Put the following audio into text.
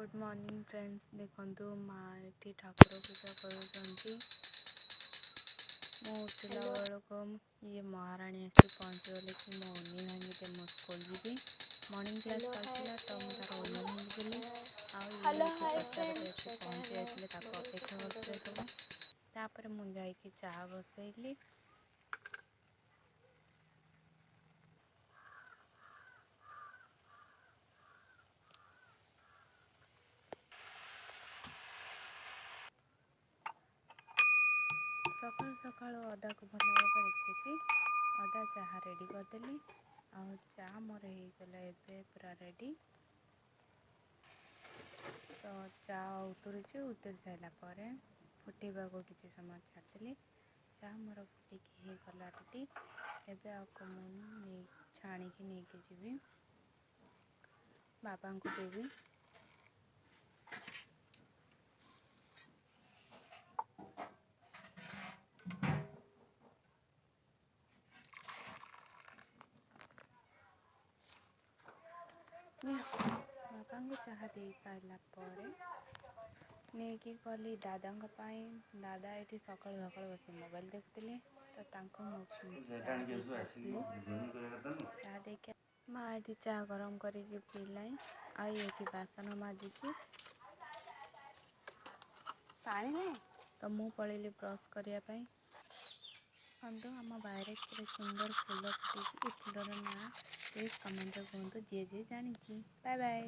Good morning friends. देखो माँ ये ठाकुर पूजा कर उठला बेलू ये महाराणी आसी पहुँचीगले कि मो ओनी भांगी मो स्कूल जी मॉर्निंग क्लास चलता तो मुझे तार ओनी भांगी आसी पहुँची जाते अपेक्षा करते सब मुझे चाह बसैली। सकाल सकाल अदा को भल भाव इच्छी अदा चाह रेडी करदेली आ चा मोर होगला एबे पूरा रेडी। तो चा उतरी सारा पर फुटेबा को किसी समय छाड़ी चा मोर फुटिकी होगला रेडी। एबे आपको मुझे छाणिकी नहीं जीवी बाबा को देवी। बाबा को चाह दे सारापर नहीं कि गली दादा दादा ये सकाल सकाल बस मोबाइल देखुले तो चाह देख माँ ये चाह गरम करके पीला आई बासन माजुची पानी नहीं तो मु पलैली ब्रश करने। अंदर आम बाहर सुंदर फूल फुटी फूलर ना प्लीज कमेंट कहतु जी जी जानी। Bye bye.